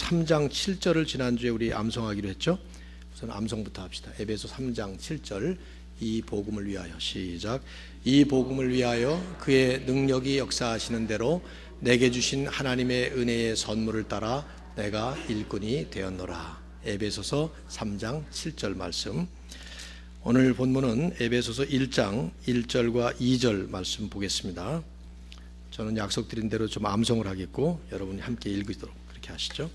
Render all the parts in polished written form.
3장 7절을 지난주에 우리 암송하기로 했죠. 우선 암송부터 합시다. 에베소 3장 7절. 이 복음을 위하여. 시작. 이 복음을 위하여 그의 능력이 역사하시는 대로 내게 주신 하나님의 은혜의 선물을 따라 내가 일꾼이 되었노라. 에베소서 3장 7절 말씀. 오늘 본문은 에베소서 1장 1절과 2절 말씀 보겠습니다. 저는 약속드린 대로 좀 암송을 하겠고 여러분이 함께 읽도록 그렇게 하시죠.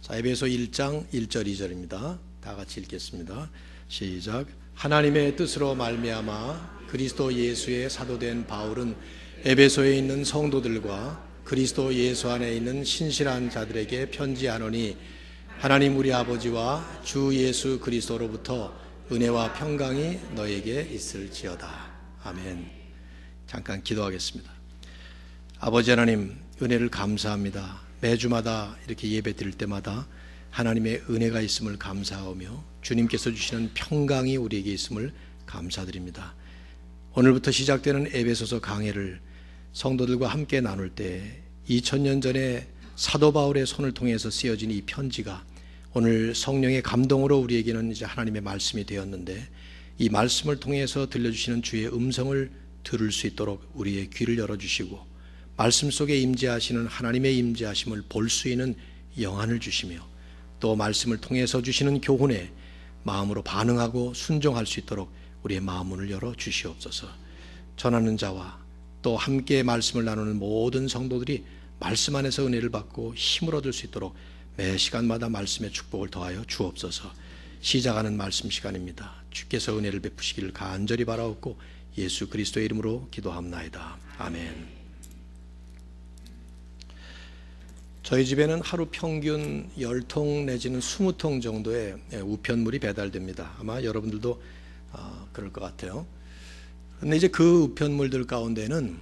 자, 에베소 1장 1절 2절입니다. 다 같이 읽겠습니다. 시작. 하나님의 뜻으로 말미암아 그리스도 예수의 사도된 바울은 에베소에 있는 성도들과 그리스도 예수 안에 있는 신실한 자들에게 편지하노니 하나님 우리 아버지와 주 예수 그리스도로부터 은혜와 평강이 너에게 있을지어다. 아멘. 잠깐 기도하겠습니다. 아버지 하나님, 은혜를 감사합니다. 매주마다 이렇게 예배 드릴 때마다 하나님의 은혜가 있음을 감사하며 주님께서 주시는 평강이 우리에게 있음을 감사드립니다. 오늘부터 시작되는 에베소서 강해를 성도들과 함께 나눌 때 2000년 전에 사도 바울의 손을 통해서 쓰여진 이 편지가 오늘 성령의 감동으로 우리에게는 이제 하나님의 말씀이 되었는데 이 말씀을 통해서 들려주시는 주의 음성을 들을 수 있도록 우리의 귀를 열어주시고 말씀 속에 임재하시는 하나님의 임재하심을 볼 수 있는 영안을 주시며 또 말씀을 통해서 주시는 교훈에 마음으로 반응하고 순종할 수 있도록 우리의 마음문을 열어 주시옵소서. 전하는 자와 또 함께 말씀을 나누는 모든 성도들이 말씀 안에서 은혜를 받고 힘을 얻을 수 있도록 매 시간마다 말씀의 축복을 더하여 주옵소서. 시작하는 말씀 시간입니다. 주께서 은혜를 베푸시기를 간절히 바라옵고 예수 그리스도의 이름으로 기도합나이다. 아멘. 저희 집에는 하루 평균 10통 내지는 20통 정도의 우편물이 배달됩니다. 아마 여러분들도 그럴 것 같아요. 그런데 이제 그 우편물들 가운데는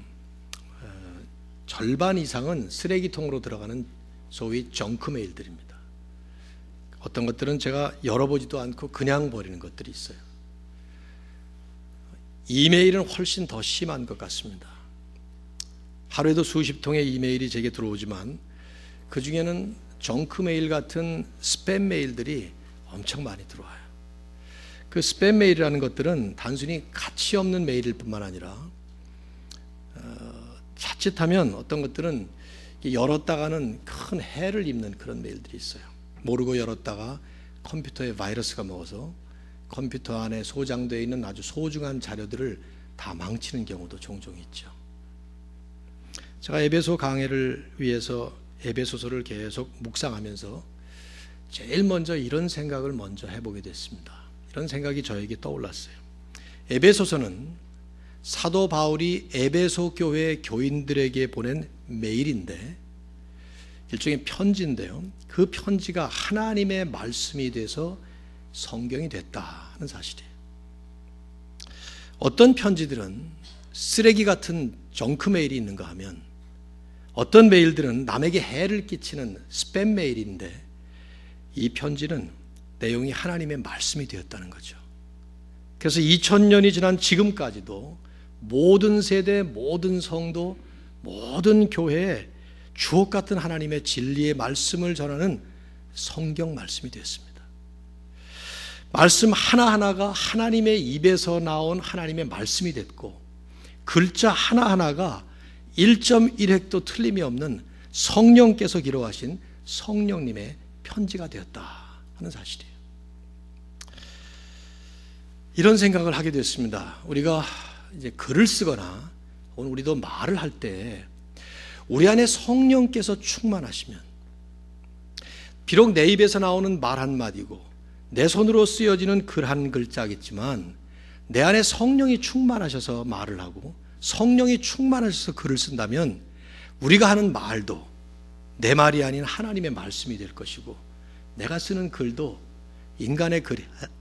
절반 이상은 쓰레기통으로 들어가는 소위 정크 메일들입니다. 어떤 것들은 제가 열어보지도 않고 그냥 버리는 것들이 있어요. 이메일은 훨씬 더 심한 것 같습니다. 하루에도 수십 통의 이메일이 제게 들어오지만 그 중에는 정크 메일 같은 스팸 메일들이 엄청 많이 들어와요. 그 스팸 메일이라는 것들은 단순히 가치 없는 메일일 뿐만 아니라 자칫하면 어떤 것들은 열었다가는 큰 해를 입는 그런 메일들이 있어요. 모르고 열었다가 컴퓨터에 바이러스가 먹어서 컴퓨터 안에 소장되어 있는 아주 소중한 자료들을 다 망치는 경우도 종종 있죠. 제가 에베소 강해를 위해서 에베소서를 계속 묵상하면서 제일 먼저 이런 생각을 먼저 해보게 됐습니다. 이런 생각이 저에게 떠올랐어요. 에베소서는 사도 바울이 에베소 교회 교인들에게 보낸 메일인데 일종의 편지인데요. 그 편지가 하나님의 말씀이 돼서 성경이 됐다는 사실이에요. 어떤 편지들은 쓰레기 같은 정크 메일이 있는가 하면 어떤 메일들은 남에게 해를 끼치는 스팸 메일인데 이 편지는 내용이 하나님의 말씀이 되었다는 거죠. 그래서 2000년이 지난 지금까지도 모든 세대, 모든 성도, 모든 교회에 주옥 같은 하나님의 진리의 말씀을 전하는 성경 말씀이 되었습니다. 말씀 하나하나가 하나님의 입에서 나온 하나님의 말씀이 됐고 글자 하나하나가 1.1획도 틀림이 없는 성령께서 기록하신 성령님의 편지가 되었다 하는 사실이에요. 이런 생각을 하게 됐습니다. 우리가 이제 글을 쓰거나 오늘 우리도 말을 할 때 우리 안에 성령께서 충만하시면 비록 내 입에서 나오는 말 한마디고 내 손으로 쓰여지는 글 한 글자겠지만 내 안에 성령이 충만하셔서 말을 하고 성령이 충만하셔서 글을 쓴다면 우리가 하는 말도 내 말이 아닌 하나님의 말씀이 될 것이고 내가 쓰는 글도 인간의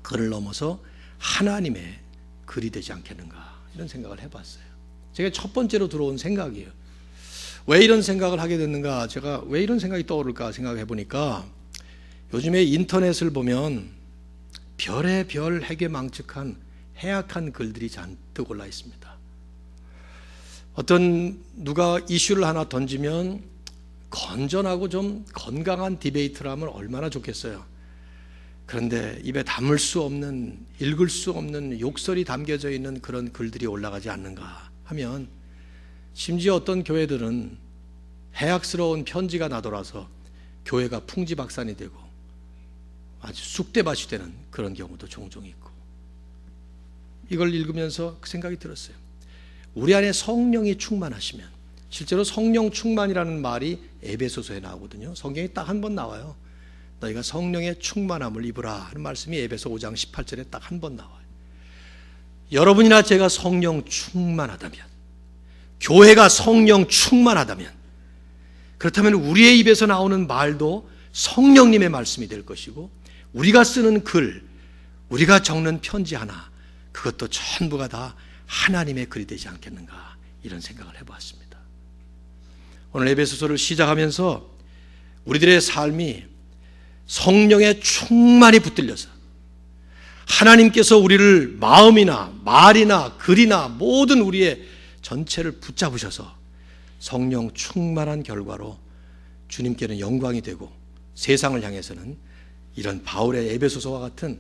글을 넘어서 하나님의 글이 되지 않겠는가 이런 생각을 해봤어요. 제가 첫 번째로 들어온 생각이에요. 왜 이런 생각을 하게 됐는가, 제가 왜 이런 생각이 떠오를까 생각해 보니까 요즘에 인터넷을 보면 별의 별 해괴망측한 해악한 글들이 잔뜩 올라 있습니다. 어떤 누가 이슈를 하나 던지면 건전하고 좀 건강한 디베이트를 하면 얼마나 좋겠어요. 그런데 입에 담을 수 없는, 읽을 수 없는 욕설이 담겨져 있는 그런 글들이 올라가지 않는가 하면, 심지어 어떤 교회들은 해악스러운 편지가 나돌아서 교회가 풍지박산이 되고 아주 쑥대밭이 되는 그런 경우도 종종 있고, 이걸 읽으면서 그 생각이 들었어요. 우리 안에 성령이 충만하시면, 실제로 성령 충만이라는 말이 에베소서에 나오거든요. 성경에 딱 한 번 나와요. 너희가 성령의 충만함을 입으라 하는 말씀이 에베소 5장 18절에 딱 한 번 나와요. 여러분이나 제가 성령 충만하다면, 교회가 성령 충만하다면, 그렇다면 우리의 입에서 나오는 말도 성령님의 말씀이 될 것이고, 우리가 쓰는 글, 우리가 적는 편지 하나, 그것도 전부가 다 하나님의 글이 되지 않겠는가, 이런 생각을 해보았습니다. 오늘 에베소서를 시작하면서 우리들의 삶이 성령의 충만히 붙들려서 하나님께서 우리를 마음이나 말이나 글이나 모든 우리의 전체를 붙잡으셔서 성령 충만한 결과로 주님께는 영광이 되고, 세상을 향해서는 이런 바울의 에베소서와 같은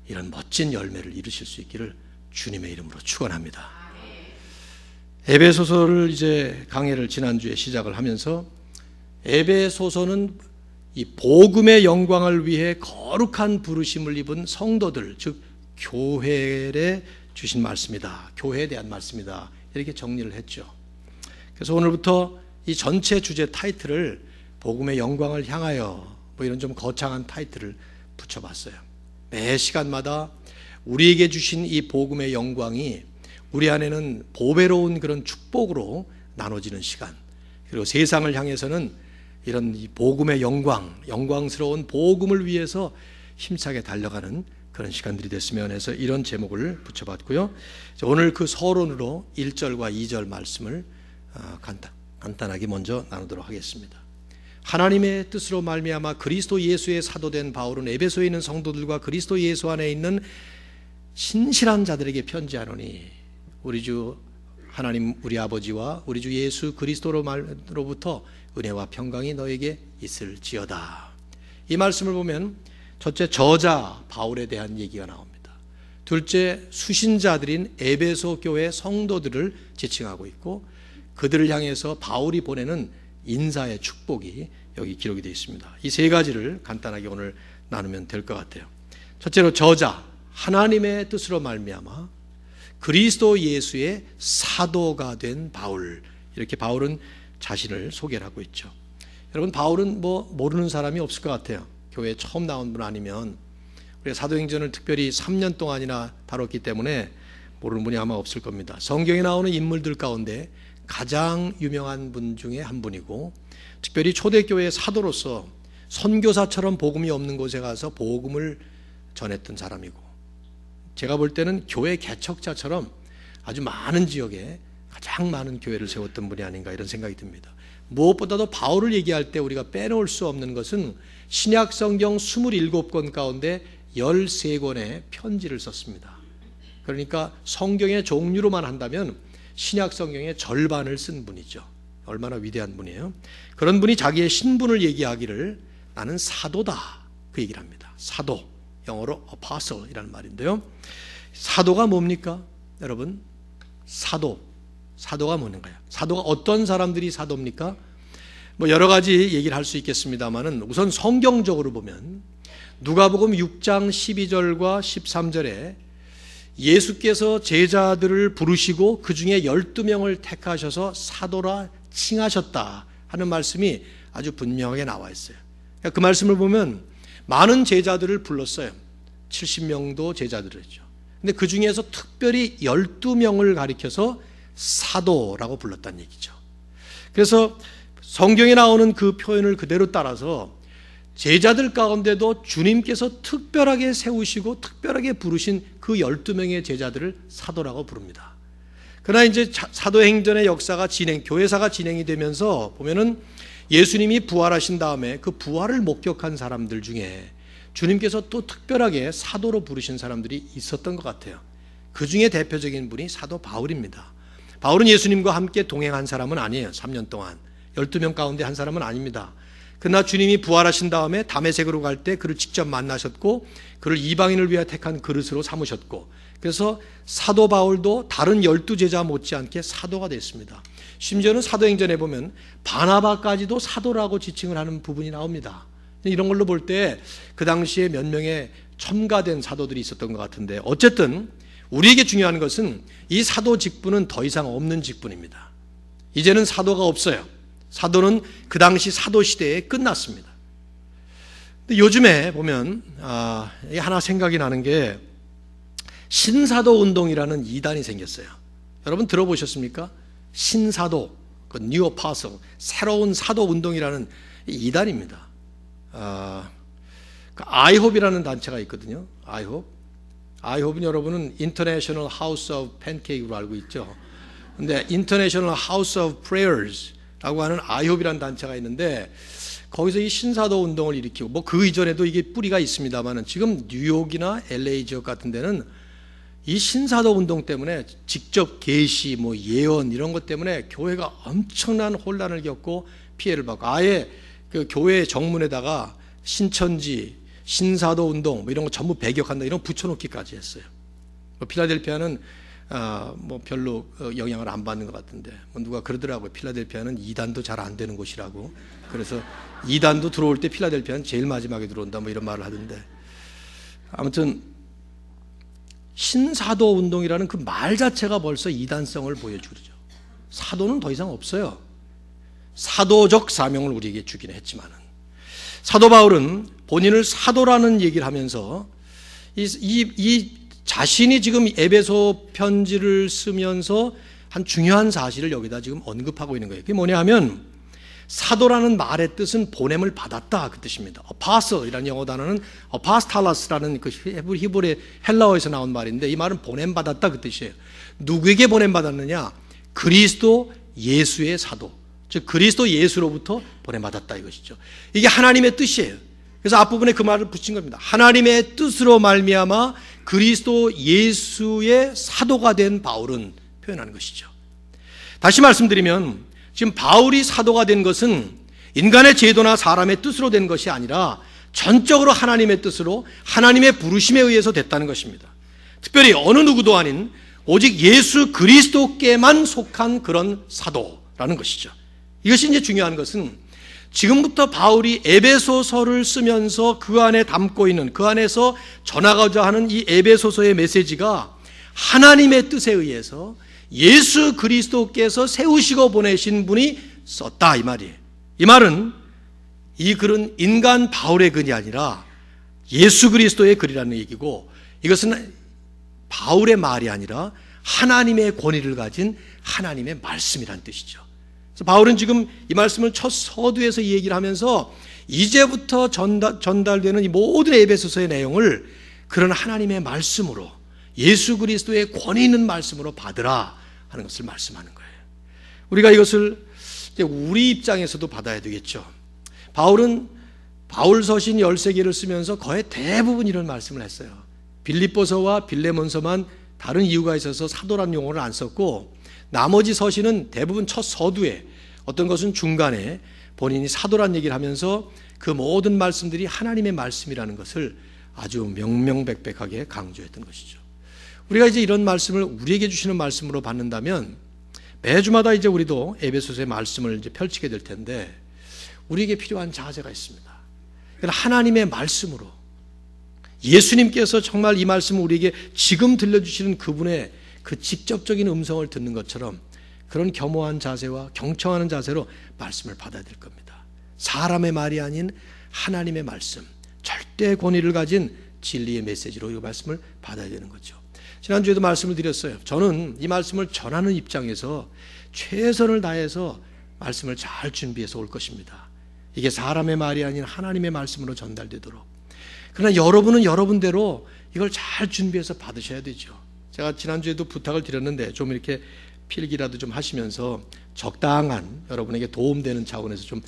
이런 멋진 열매를 이루실 수 있기를 주님의 이름으로 축원합니다. 에베소서를 이제 강해를 지난주에 시작을 하면서, 에베소서는 이 복음의 영광을 위해 거룩한 부르심을 입은 성도들, 즉 교회에 주신 말씀이다, 교회에 대한 말씀이다, 이렇게 정리를 했죠. 그래서 오늘부터 이 전체 주제 타이틀을 복음의 영광을 향하여, 뭐 이런 좀 거창한 타이틀을 붙여봤어요. 매 시간마다 우리에게 주신 이 복음의 영광이 우리 안에는 보배로운 그런 축복으로 나눠지는 시간, 그리고 세상을 향해서는 이런 이 복음의 영광, 영광스러운 복음을 위해서 힘차게 달려가는 그런 시간들이 됐으면 해서 이런 제목을 붙여봤고요. 오늘 그 서론으로 1절과 2절 말씀을 간단하게 먼저 나누도록 하겠습니다. 하나님의 뜻으로 말미암아 그리스도 예수의 사도된 바울은 에베소에 있는 성도들과 그리스도 예수 안에 있는 신실한 자들에게 편지하노니, 우리 주 하나님 우리 아버지와 우리 주 예수 그리스도로부터 은혜와 평강이 너에게 있을지어다. 이 말씀을 보면 첫째, 저자 바울에 대한 얘기가 나옵니다. 둘째, 수신자들인 에베소 교회 성도들을 지칭하고 있고, 그들을 향해서 바울이 보내는 인사의 축복이 여기 기록이 되어 있습니다. 이 세 가지를 간단하게 오늘 나누면 될 것 같아요. 첫째로 저자, 하나님의 뜻으로 말미암아 그리스도 예수의 사도가 된 바울, 이렇게 바울은 자신을 소개를 하고 있죠. 여러분, 바울은 뭐 모르는 사람이 없을 것 같아요. 교회에 처음 나온 분 아니면. 우리가 사도행전을 특별히 3년 동안이나 다뤘기 때문에 모르는 분이 아마 없을 겁니다. 성경에 나오는 인물들 가운데 가장 유명한 분 중에 한 분이고, 특별히 초대교회의 사도로서 선교사처럼 복음이 없는 곳에 가서 복음을 전했던 사람이고, 제가 볼 때는 교회 개척자처럼 아주 많은 지역에 가장 많은 교회를 세웠던 분이 아닌가, 이런 생각이 듭니다. 무엇보다도 바울을 얘기할 때 우리가 빼놓을 수 없는 것은 신약 성경 27권 가운데 13권의 편지를 썼습니다. 그러니까 성경의 종류로만 한다면 신약 성경의 절반을 쓴 분이죠. 얼마나 위대한 분이에요. 그런 분이 자기의 신분을 얘기하기를 나는 사도다, 그 얘기를 합니다. 사도, 영어로 apostle이라는 말인데요. 사도가 뭡니까? 여러분, 사도가 뭔가요? 사도가 어떤 사람들이 사도입니까? 뭐 여러 가지 얘기를 할 수 있겠습니다만은, 우선 성경적으로 보면 누가복음 6장 12절과 13절에 예수께서 제자들을 부르시고 그 중에 12명을 택하셔서 사도라 칭하셨다 하는 말씀이 아주 분명하게 나와 있어요. 그 말씀을 보면 많은 제자들을 불렀어요. 70명도 제자들이죠. 근데 그 중에서 특별히 12명을 가리켜서 사도라고 불렀다는 얘기죠. 그래서 성경에 나오는 그 표현을 그대로 따라서 제자들 가운데도 주님께서 특별하게 세우시고 특별하게 부르신 그 12명의 제자들을 사도라고 부릅니다. 그러나 이제 사도행전의 역사가 교회사가 진행이 되면서 보면은 예수님이 부활하신 다음에 그 부활을 목격한 사람들 중에 주님께서 또 특별하게 사도로 부르신 사람들이 있었던 것 같아요. 그 중에 대표적인 분이 사도 바울입니다. 바울은 예수님과 함께 동행한 사람은 아니에요. 3년 동안 12명 가운데 한 사람은 아닙니다. 그러나 주님이 부활하신 다음에 다메섹으로 갈 때 그를 직접 만나셨고 그를 이방인을 위하여 택한 그릇으로 삼으셨고, 그래서 사도 바울도 다른 12제자 못지않게 사도가 됐습니다. 심지어는 사도행전에 보면 바나바까지도 사도라고 지칭을 하는 부분이 나옵니다. 이런 걸로 볼 때 그 당시에 몇 명의 첨가된 사도들이 있었던 것 같은데, 어쨌든 우리에게 중요한 것은 이 사도 직분은 더 이상 없는 직분입니다. 이제는 사도가 없어요. 사도는 그 당시 사도 시대에 끝났습니다. 근데 요즘에 보면 하나 생각이 나는 게 신사도 운동이라는 이단이 생겼어요. 여러분 들어보셨습니까? 신사도, 그 뉴 어파슬, 새로운 사도 운동이라는 이단입니다. 그 아이홉이라는 단체가 있거든요. 아이홉은 여러분은 인터내셔널 하우스 오브 팬케이크로 알고 있죠. 근데 인터내셔널 하우스 오브 프레이어스라고 하는 아이홉이라는 단체가 있는데, 거기서 이 신사도 운동을 일으키고, 뭐 그 이전에도 이게 뿌리가 있습니다만은 지금 뉴욕이나 LA 지역 같은 데는 이 신사도 운동 때문에 직접 계시, 뭐 예언 이런 것 때문에 교회가 엄청난 혼란을 겪고 피해를 받고, 아예 그 교회 정문에다가 신천지, 신사도 운동 뭐 이런 거 전부 배격한다 이런 거 붙여놓기까지 했어요. 필라델피아는 뭐 별로 영향을 안 받는 것 같은데, 뭐 누가 그러더라고요. 필라델피아는 이단도 잘 안 되는 곳이라고. 그래서 이단도 들어올 때 필라델피아는 제일 마지막에 들어온다 뭐 이런 말을 하던데, 아무튼 신사도 운동이라는 그 말 자체가 벌써 이단성을 보여주죠. 사도는 더 이상 없어요. 사도적 사명을 우리에게 주긴 했지만은, 사도 바울은 본인을 사도라는 얘기를 하면서 이 자신이 지금 에베소 편지를 쓰면서 한 중요한 사실을 여기다 지금 언급하고 있는 거예요. 그게 뭐냐 하면, 사도라는 말의 뜻은 보냄을 받았다 그 뜻입니다. 아파스라는 영어 단어는 아파스탈라스라는 그 히브리 헬라어에서 나온 말인데, 이 말은 보냄 받았다 그 뜻이에요. 누구에게 보냄 받았느냐? 그리스도 예수의 사도, 즉 그리스도 예수로부터 보냄 받았다 이것이죠. 이게 하나님의 뜻이에요. 그래서 앞부분에 그 말을 붙인 겁니다. 하나님의 뜻으로 말미암아 그리스도 예수의 사도가 된 바울은 표현하는 것이죠. 다시 말씀드리면, 지금 바울이 사도가 된 것은 인간의 제도나 사람의 뜻으로 된 것이 아니라 전적으로 하나님의 뜻으로 하나님의 부르심에 의해서 됐다는 것입니다. 특별히 어느 누구도 아닌 오직 예수 그리스도께만 속한 그런 사도라는 것이죠. 이것이 이제 중요한 것은, 지금부터 바울이 에베소서를 쓰면서 그 안에 담고 있는, 그 안에서 전하고자 하는 이 에베소서의 메시지가 하나님의 뜻에 의해서 예수 그리스도께서 세우시고 보내신 분이 썼다 이 말이에요. 이 말은, 이 글은 인간 바울의 글이 아니라 예수 그리스도의 글이라는 얘기고, 이것은 바울의 말이 아니라 하나님의 권위를 가진 하나님의 말씀이라는 뜻이죠. 그래서 바울은 지금 이 말씀을 첫 서두에서 이 얘기를 하면서 이제부터 전달되는 이 모든 에베소서의 내용을 그런 하나님의 말씀으로, 예수 그리스도의 권위 있는 말씀으로 받으라 하는 것을 말씀하는 거예요. 우리가 이것을 이제 우리 입장에서도 받아야 되겠죠. 바울은 바울서신 13개를 쓰면서 거의 대부분 이런 말씀을 했어요. 빌립보서와 빌레몬서만 다른 이유가 있어서 사도란 용어를 안 썼고, 나머지 서신은 대부분 첫 서두에, 어떤 것은 중간에 본인이 사도란 얘기를 하면서 그 모든 말씀들이 하나님의 말씀이라는 것을 아주 명명백백하게 강조했던 것이죠. 우리가 이제 이런 말씀을 우리에게 주시는 말씀으로 받는다면, 매주마다 이제 우리도 에베소서의 말씀을 이제 펼치게 될 텐데, 우리에게 필요한 자세가 있습니다. 하나님의 말씀으로, 예수님께서 정말 이 말씀을 우리에게 지금 들려주시는 그분의 그 직접적인 음성을 듣는 것처럼 그런 겸허한 자세와 경청하는 자세로 말씀을 받아야 될 겁니다. 사람의 말이 아닌 하나님의 말씀, 절대 권위를 가진 진리의 메시지로 이 말씀을 받아야 되는 거죠. 지난주에도 말씀을 드렸어요. 저는 이 말씀을 전하는 입장에서 최선을 다해서 말씀을 잘 준비해서 올 것입니다. 이게 사람의 말이 아닌 하나님의 말씀으로 전달되도록. 그러나 여러분은 여러분대로 이걸 잘 준비해서 받으셔야 되죠. 제가 지난주에도 부탁을 드렸는데, 좀 이렇게 필기라도 좀 하시면서 적당한 여러분에게 도움되는 차원에서 좀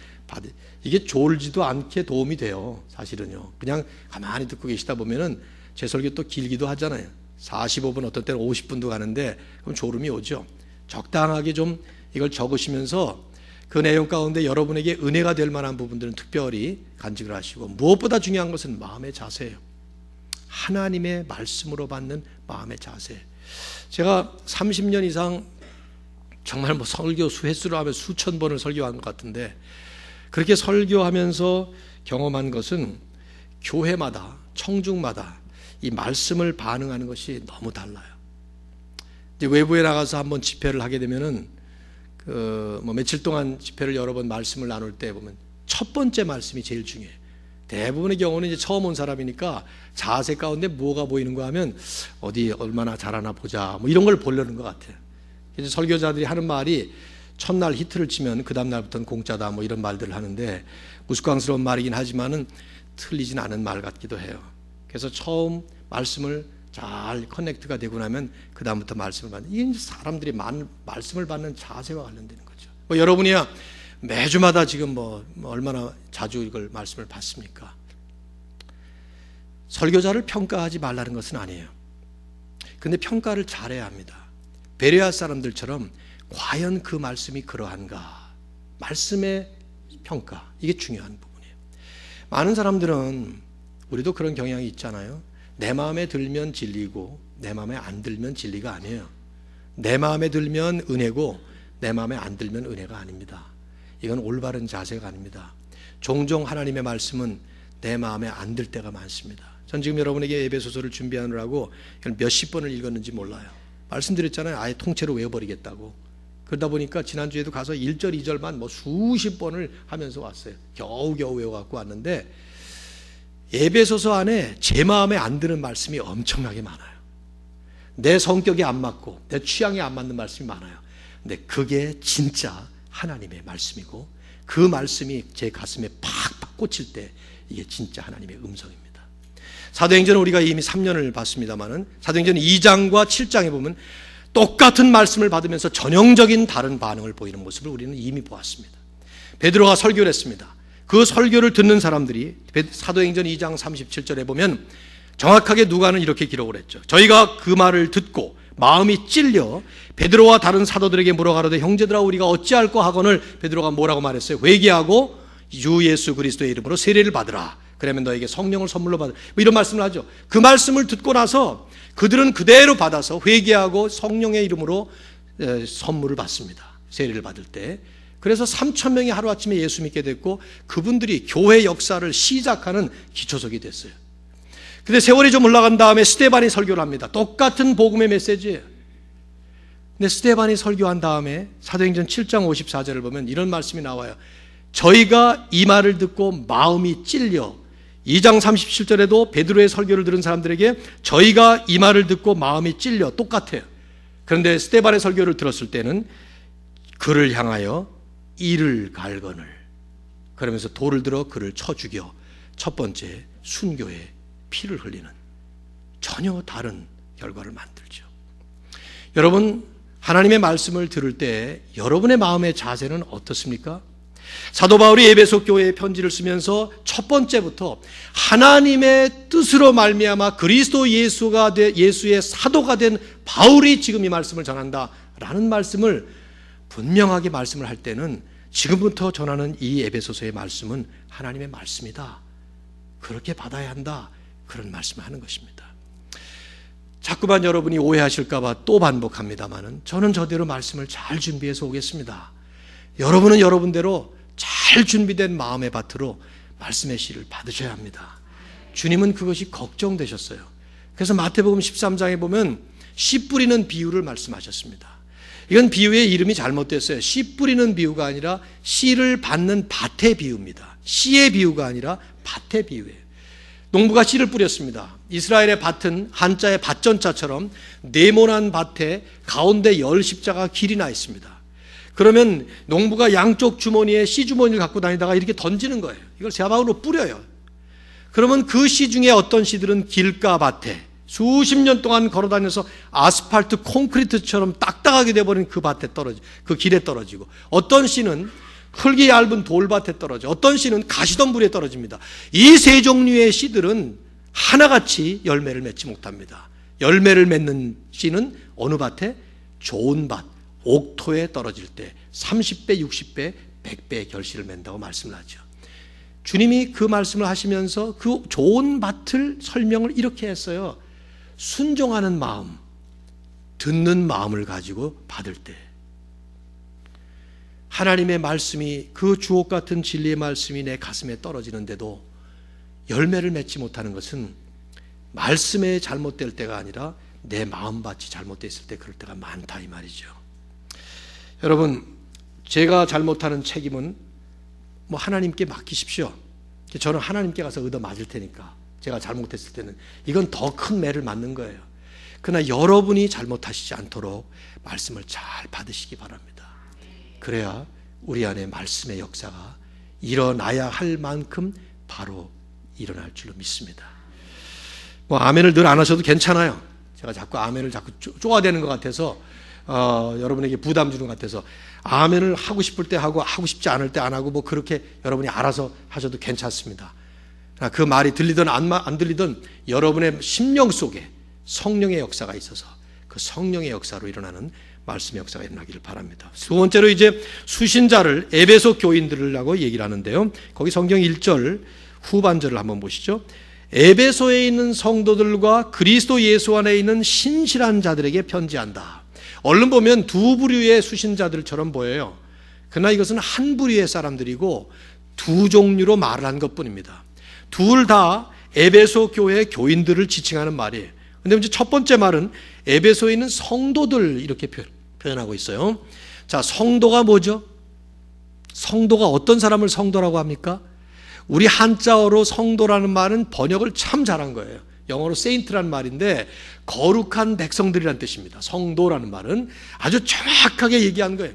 이게 졸지도 않게 도움이 돼요. 사실은요. 그냥 가만히 듣고 계시다 보면은 제 설교 또 길기도 하잖아요. 45분, 어떤 때는 50분도 가는데 그럼 졸음이 오죠. 적당하게 좀 이걸 적으시면서 그 내용 가운데 여러분에게 은혜가 될 만한 부분들은 특별히 간직을 하시고, 무엇보다 중요한 것은 마음의 자세예요. 하나님의 말씀으로 받는 마음의 자세. 제가 30년 이상 정말 뭐 설교 횟수로 하면 수천 번을 설교한 것 같은데, 그렇게 설교하면서 경험한 것은 교회마다, 청중마다 이 말씀을 반응하는 것이 너무 달라요. 이제 외부에 나가서 한번 집회를 하게 되면은 며칠 동안 집회를 여러 번 말씀을 나눌 때 보면 첫 번째 말씀이 제일 중요해요. 대부분의 경우는 이제 처음 온 사람이니까 자세 가운데 뭐가 보이는 거 하면 어디 얼마나 잘하나 보자, 뭐 이런 걸 보려는 것 같아요. 그래서 설교자들이 하는 말이 첫날 히트를 치면 그 다음 날부터는 공짜다, 뭐 이런 말들을 하는데 우스꽝스러운 말이긴 하지만은 틀리진 않은 말 같기도 해요. 그래서 처음 말씀을 잘 커넥트가 되고 나면 그 다음부터 말씀을 받는, 이게 사람들이 말씀을 받는 자세와 관련되는 거죠. 뭐 여러분이야 매주마다 지금 뭐 얼마나 자주 이걸 말씀을 받습니까? 설교자를 평가하지 말라는 것은 아니에요. 근데 평가를 잘해야 합니다. 베레아 사람들처럼 과연 그 말씀이 그러한가, 말씀의 평가, 이게 중요한 부분이에요. 많은 사람들은, 우리도 그런 경향이 있잖아요. 내 마음에 들면 진리고 내 마음에 안 들면 진리가 아니에요. 내 마음에 들면 은혜고 내 마음에 안 들면 은혜가 아닙니다. 이건 올바른 자세가 아닙니다. 종종 하나님의 말씀은 내 마음에 안 들 때가 많습니다. 전 지금 여러분에게 에베소서를 준비하느라고 몇십 번을 읽었는지 몰라요. 말씀드렸잖아요. 아예 통째로 외워버리겠다고. 그러다 보니까 지난주에도 가서 1절 2절만 뭐 수십 번을 하면서 왔어요. 겨우겨우 외워갖고 왔는데, 에베소서 안에 제 마음에 안 드는 말씀이 엄청나게 많아요. 내 성격에 안 맞고 내 취향에 안 맞는 말씀이 많아요. 근데 그게 진짜 하나님의 말씀이고, 그 말씀이 제 가슴에 팍팍 꽂힐 때 이게 진짜 하나님의 음성입니다. 사도행전은 우리가 이미 3년을 봤습니다만은 사도행전 2장과 7장에 보면 똑같은 말씀을 받으면서 전형적인 다른 반응을 보이는 모습을 우리는 이미 보았습니다. 베드로가 설교를 했습니다. 그 설교를 듣는 사람들이 사도행전 2장 37절에 보면 정확하게 누가는 이렇게 기록을 했죠. 저희가 그 말을 듣고 마음이 찔려 베드로와 다른 사도들에게 물어가로되 형제들아 우리가 어찌할꼬 하거늘, 베드로가 뭐라고 말했어요? 회개하고 주 예수 그리스도의 이름으로 세례를 받으라. 그러면 너에게 성령을 선물로 받으라. 뭐 이런 말씀을 하죠. 그 말씀을 듣고 나서 그들은 그대로 받아서 회개하고 성령의 이름으로 선물을 받습니다. 세례를 받을 때. 그래서 3,000명이 하루아침에 예수 믿게 됐고, 그분들이 교회 역사를 시작하는 기초석이 됐어요. 근데 세월이 좀 올라간 다음에 스데반이 설교를 합니다. 똑같은 복음의 메시지예요. 근데 스데반이 설교한 다음에 사도행전 7장 54절을 보면 이런 말씀이 나와요. 저희가 이 말을 듣고 마음이 찔려. 2장 37절에도 베드로의 설교를 들은 사람들에게 저희가 이 말을 듣고 마음이 찔려, 똑같아요. 그런데 스데반의 설교를 들었을 때는 그를 향하여 이를 갈거늘, 그러면서 돌을 들어 그를 쳐 죽여 첫 번째 순교에 피를 흘리는, 전혀 다른 결과를 만들죠. 여러분, 하나님의 말씀을 들을 때 여러분의 마음의 자세는 어떻습니까? 사도 바울이 에베소 교회에 편지를 쓰면서 첫 번째부터 하나님의 뜻으로 말미암아 그리스도 예수의 사도가 된 바울이 지금 이 말씀을 전한다라는 말씀을 분명하게 말씀을 할 때는, 지금부터 전하는 이 에베소서의 말씀은 하나님의 말씀이다, 그렇게 받아야 한다, 그런 말씀을 하는 것입니다. 자꾸만 여러분이 오해하실까 봐 또 반복합니다만은 저는 저대로 말씀을 잘 준비해서 오겠습니다. 여러분은 여러분대로 잘 준비된 마음의 밭으로 말씀의 씨를 받으셔야 합니다. 주님은 그것이 걱정되셨어요. 그래서 마태복음 13장에 보면 씨 뿌리는 비유를 말씀하셨습니다. 이건 비유의 이름이 잘못됐어요. 씨 뿌리는 비유가 아니라 씨를 받는 밭의 비유입니다. 씨의 비유가 아니라 밭의 비유예요. 농부가 씨를 뿌렸습니다. 이스라엘의 밭은 한자의 밭전자처럼 네모난 밭에 가운데 10십자가 길이 나 있습니다. 그러면 농부가 양쪽 주머니에 씨 주머니를 갖고 다니다가 이렇게 던지는 거예요. 이걸 사방으로 뿌려요. 그러면 그 씨 중에 어떤 씨들은 길가 밭에 수십 년 동안 걸어다녀서 아스팔트 콘크리트처럼 딱딱하게 돼버린 그 밭에 그 길에 떨어지고, 어떤 씨는 흙이 얇은 돌밭에 떨어져, 어떤 씨는 가시덤불에 떨어집니다. 이 세 종류의 씨들은 하나같이 열매를 맺지 못합니다. 열매를 맺는 씨는 어느 밭에? 좋은 밭, 옥토에 떨어질 때 30배, 60배, 100배의 결실을 맺는다고 말씀을 하죠. 주님이 그 말씀을 하시면서 그 좋은 밭을 설명을 이렇게 했어요. 순종하는 마음, 듣는 마음을 가지고 받을 때 하나님의 말씀이, 그 주옥 같은 진리의 말씀이 내 가슴에 떨어지는데도 열매를 맺지 못하는 것은 말씀에 잘못될 때가 아니라 내 마음밭이 잘못됐을 때 그럴 때가 많다 이 말이죠. 여러분, 제가 잘못하는 책임은 하나님께 맡기십시오. 저는 하나님께 가서 얻어 맞을 테니까, 제가 잘못했을 때는 이건 더 큰 매를 맞는 거예요. 그러나 여러분이 잘못하시지 않도록 말씀을 잘 받으시기 바랍니다. 그래야 우리 안에 말씀의 역사가 일어나야 할 만큼 바로 일어날 줄로 믿습니다. 아멘을 늘 안 하셔도 괜찮아요. 제가 자꾸 아멘을 자꾸 쪼아대는 것 같아서 여러분에게 부담 주는 것 같아서 아멘을 하고 싶을 때 하고 하고 싶지 않을 때 안 하고 그렇게 여러분이 알아서 하셔도 괜찮습니다. 그 말이 들리든 안 들리든 여러분의 심령 속에 성령의 역사가 있어서 그 성령의 역사로 일어나는 말씀의 역사가 일어나기를 바랍니다. 두 번째로 이제 수신자를, 에베소 교인들이라고 얘기를 하는데요. 거기 성경 1절 후반절을 한번 보시죠. 에베소에 있는 성도들과 그리스도 예수 안에 있는 신실한 자들에게 편지한다. 얼른 보면 두 부류의 수신자들처럼 보여요. 그러나 이것은 한 부류의 사람들이고 두 종류로 말을 한 것뿐입니다. 둘 다 에베소 교회 교인들을 지칭하는 말이에요. 그런데 이제 첫 번째 말은 에베소에 있는 성도들 이렇게 표현하고 있어요. 자, 성도가 뭐죠? 성도가 어떤 사람을 성도라고 합니까? 우리 한자어로 성도라는 말은 번역을 참 잘한 거예요. 영어로 saint라는 말인데 거룩한 백성들이라는 뜻입니다. 성도라는 말은 아주 정확하게 얘기한 거예요.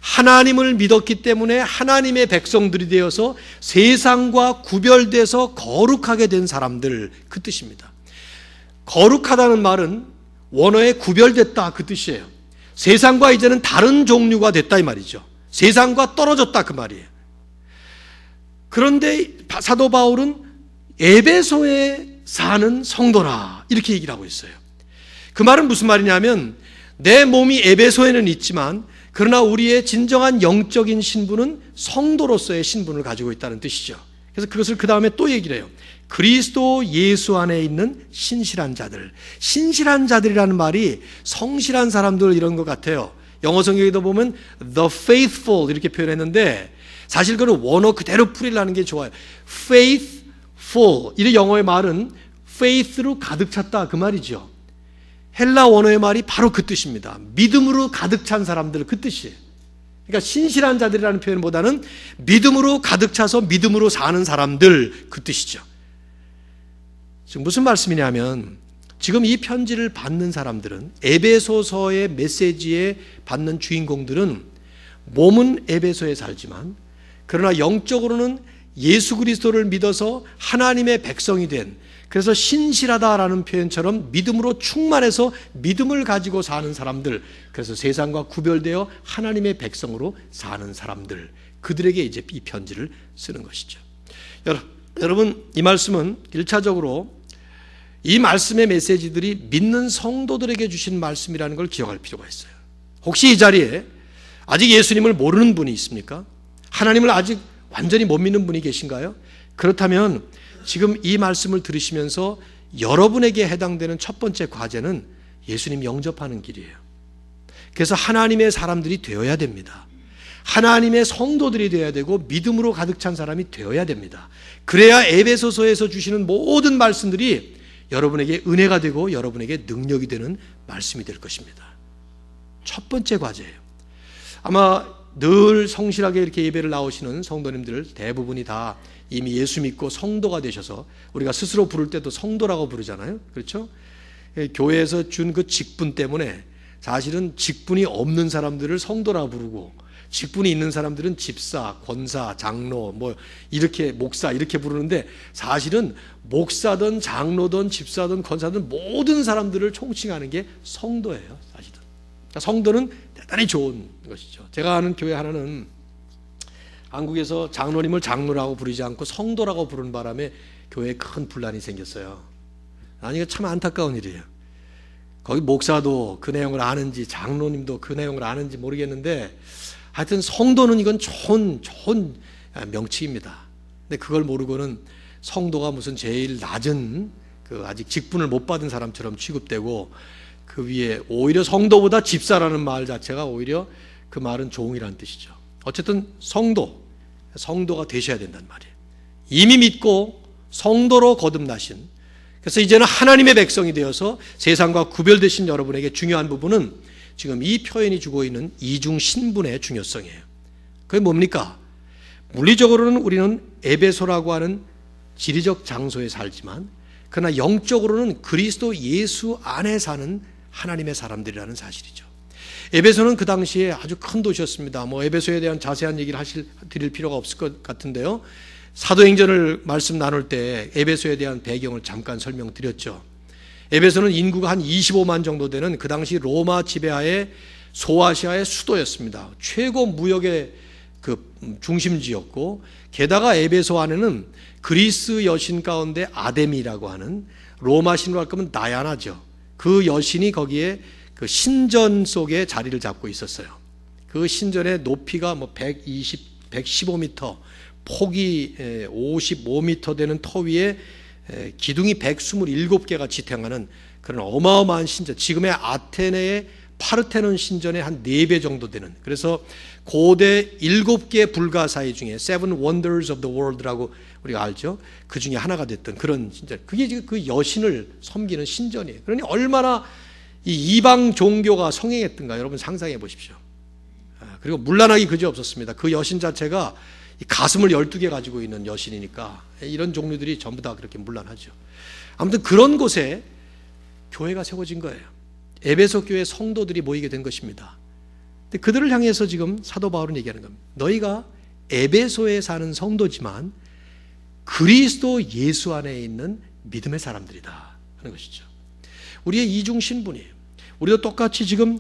하나님을 믿었기 때문에 하나님의 백성들이 되어서 세상과 구별돼서 거룩하게 된 사람들, 그 뜻입니다. 거룩하다는 말은 원어에 구별됐다 그 뜻이에요. 세상과 이제는 다른 종류가 됐다 이 말이죠. 세상과 떨어졌다 그 말이에요. 그런데 사도 바울은 에베소에 사는 성도라 이렇게 얘기를 하고 있어요. 그 말은 무슨 말이냐면 내 몸이 에베소에는 있지만 그러나 우리의 진정한 영적인 신분은 성도로서의 신분을 가지고 있다는 뜻이죠. 그래서 그것을 그 다음에 또 얘기를 해요. 그리스도 예수 안에 있는 신실한 자들. 신실한 자들이라는 말이 성실한 사람들 이런 것 같아요. 영어 성경에도 보면 the faithful 이렇게 표현했는데 사실 그는 원어 그대로 풀이라는 게 좋아요. faithful 이 영어의 말은 faith로 가득 찼다 그 말이죠. 헬라 원어의 말이 바로 그 뜻입니다. 믿음으로 가득 찬 사람들 그 뜻이에요. 그러니까 신실한 자들이라는 표현보다는 믿음으로 가득 차서 믿음으로 사는 사람들 그 뜻이죠. 지금 무슨 말씀이냐면 지금 이 편지를 받는 사람들은 에베소서의 메시지에 받는 주인공들은 몸은 에베소에 살지만 그러나 영적으로는 예수 그리스도를 믿어서 하나님의 백성이 된, 그래서 신실하다라는 표현처럼 믿음으로 충만해서 믿음을 가지고 사는 사람들, 그래서 세상과 구별되어 하나님의 백성으로 사는 사람들, 그들에게 이제 이 편지를 쓰는 것이죠. 여러분 이 말씀은 1차적으로 이 말씀의 메시지들이 믿는 성도들에게 주신 말씀이라는 걸 기억할 필요가 있어요. 혹시 이 자리에 아직 예수님을 모르는 분이 있습니까? 하나님을 아직 완전히 못 믿는 분이 계신가요? 그렇다면 지금 이 말씀을 들으시면서 여러분에게 해당되는 첫 번째 과제는 예수님 영접하는 길이에요. 그래서 하나님의 사람들이 되어야 됩니다. 하나님의 성도들이 되어야 되고 믿음으로 가득 찬 사람이 되어야 됩니다. 그래야 에베소서에서 주시는 모든 말씀들이 여러분에게 은혜가 되고 여러분에게 능력이 되는 말씀이 될 것입니다. 첫 번째 과제예요. 아마 늘 성실하게 이렇게 예배를 나오시는 성도님들 대부분이 다 이미 예수 믿고 성도가 되셔서, 우리가 스스로 부를 때도 성도라고 부르잖아요. 그렇죠? 교회에서 준 그 직분 때문에 사실은 직분이 없는 사람들을 성도라고 부르고 직분이 있는 사람들은 집사, 권사, 장로, 이렇게 목사 이렇게 부르는데 사실은 목사든 장로든 집사든 권사든 모든 사람들을 총칭하는 게 성도예요. 사실은. 그러니까 성도는 대단히 좋은 것이죠. 제가 아는 교회 하나는 한국에서 장로님을 장로라고 부르지 않고 성도라고 부르는 바람에 교회에 큰 분란이 생겼어요. 아니, 이거 참 안타까운 일이에요. 거기 목사도 그 내용을 아는지 장로님도 그 내용을 아는지 모르겠는데 하여튼 성도는 이건 좋은 명칭입니다. 근데 그걸 모르고는 성도가 무슨 제일 낮은 그 아직 직분을 못 받은 사람처럼 취급되고 그 위에 오히려 성도보다 집사라는 말 자체가 오히려 그 말은 종이라는 뜻이죠. 어쨌든 성도가 되셔야 된단 말이에요. 이미 믿고 성도로 거듭나신, 그래서 이제는 하나님의 백성이 되어서 세상과 구별되신 여러분에게 중요한 부분은 지금 이 표현이 주고 있는 이중 신분의 중요성이에요. 그게 뭡니까? 물리적으로는 우리는 에베소라고 하는 지리적 장소에 살지만 그러나 영적으로는 그리스도 예수 안에 사는 하나님의 사람들이라는 사실이죠. 에베소는 그 당시에 아주 큰 도시였습니다. 에베소에 대한 자세한 얘기를 드릴 필요가 없을 것 같은데요. 사도행전을 말씀 나눌 때 에베소에 대한 배경을 잠깐 설명드렸죠. 에베소는 인구가 한 25만 정도 되는 그 당시 로마 지배하에 소아시아의 수도였습니다. 최고 무역의 그 중심지였고, 게다가 에베소 안에는 그리스 여신 가운데 아데미라고 하는, 로마 신으로 할 거면 다이아나죠. 그 여신이 거기에 그 신전 속에 자리를 잡고 있었어요. 그 신전의 높이가 115m, 폭이 55m 되는 터 위에 기둥이 127개가 지탱하는 그런 어마어마한 신전, 지금의 아테네의 파르테논 신전의 한 4배 정도 되는, 그래서 고대 7개 불가사의 중에 Seven Wonders of the World라고 우리가 알죠. 그 중에 하나가 됐던 그런 신전, 그게 지금 그 여신을 섬기는 신전이에요. 그러니 얼마나 이 이방 종교가 성행했던가 여러분 상상해 보십시오. 그리고 문란하기 그지없었습니다. 그 여신 자체가 가슴을 12개 가지고 있는 여신이니까 이런 종류들이 전부 다 그렇게 문란하죠. 아무튼 그런 곳에 교회가 세워진 거예요. 에베소 교회 성도들이 모이게 된 것입니다. 근데 그들을 향해서 지금 사도 바울은 얘기하는 겁니다. 너희가 에베소에 사는 성도지만 그리스도 예수 안에 있는 믿음의 사람들이다 하는 것이죠. 우리의 이중 신분이에요. 우리도 똑같이 지금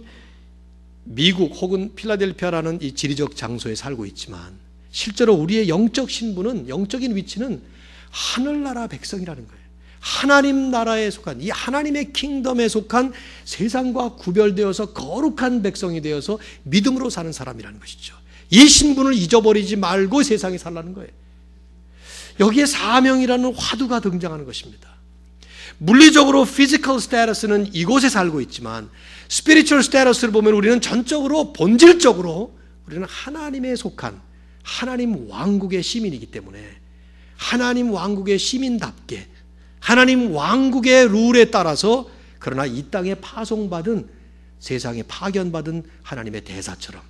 미국 혹은 필라델피아라는 이 지리적 장소에 살고 있지만 실제로 우리의 영적 신분은, 영적인 위치는 하늘나라 백성이라는 거예요. 하나님 나라에 속한, 이 하나님의 킹덤에 속한 세상과 구별되어서 거룩한 백성이 되어서 믿음으로 사는 사람이라는 것이죠. 이 신분을 잊어버리지 말고 세상에 살라는 거예요. 여기에 사명이라는 화두가 등장하는 것입니다. 물리적으로 physical status는 이곳에 살고 있지만 spiritual status를 보면 우리는 전적으로 본질적으로 우리는 하나님에 속한 하나님 왕국의 시민이기 때문에 하나님 왕국의 시민답게 하나님 왕국의 룰에 따라서, 그러나 이 땅에 파송받은, 세상에 파견받은 하나님의 대사처럼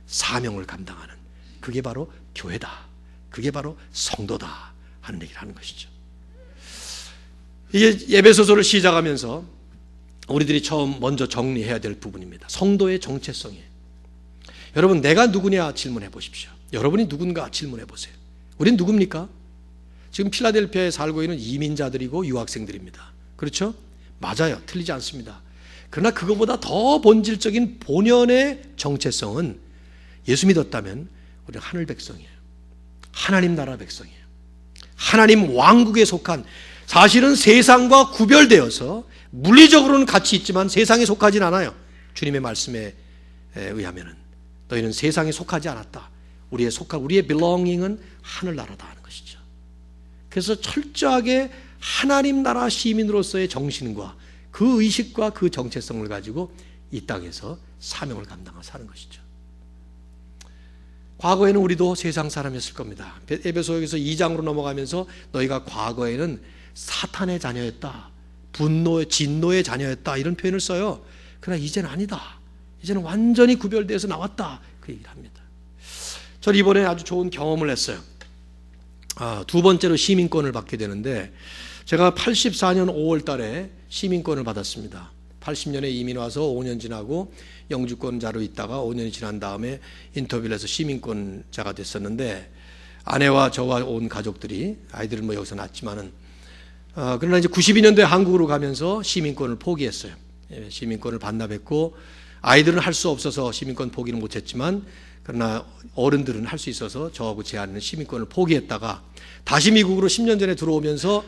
사명을 감당하는, 그게 바로 교회다, 그게 바로 성도다 하는 얘기를 하는 것이죠. 이게 에베소서를 시작하면서 우리들이 먼저 정리해야 될 부분입니다. 성도의 정체성이에요. 여러분, 내가 누구냐 질문해 보십시오. 여러분이 누군가 질문해 보세요. 우린 누굽니까? 지금 필라델피아에 살고 있는 이민자들이고 유학생들입니다. 그렇죠? 맞아요. 틀리지 않습니다. 그러나 그거보다 더 본질적인 본연의 정체성은, 예수 믿었다면 우리는 하늘 백성이에요. 하나님 나라 백성이에요. 하나님 왕국에 속한, 사실은 세상과 구별되어서 물리적으로는 같이 있지만 세상에 속하진 않아요. 주님의 말씀에 의하면은 너희는 세상에 속하지 않았다. 우리의 belonging은 하늘나라다 하는 것이죠. 그래서 철저하게 하나님 나라 시민으로서의 정신과 그 의식과 그 정체성을 가지고 이 땅에서 사명을 감당하고 사는 것이죠. 과거에는 우리도 세상 사람이었을 겁니다. 에베소에서 2장으로 넘어가면서 너희가 과거에는 사탄의 자녀였다, 진노의 자녀였다, 이런 표현을 써요. 그러나 이제는 아니다. 이제는 완전히 구별되어서 나왔다, 그 얘기를 합니다. 저는 이번에 아주 좋은 경험을 했어요. 두 번째로 시민권을 받게 되는데, 제가 84년 5월 달에 시민권을 받았습니다. 80년에 이민 와서 5년 지나고 영주권자로 있다가 5년이 지난 다음에 인터뷰를 해서 시민권자가 됐었는데, 아내와 저와 온 가족들이, 아이들은 여기서 낳았지만은, 그러나 이제 92년도에 한국으로 가면서 시민권을 포기했어요. 시민권을 반납했고, 아이들은 할 수 없어서 시민권 포기는 못했지만, 그러나 어른들은 할 수 있어서 저하고 제 아내는 시민권을 포기했다가 다시 미국으로 10년 전에 들어오면서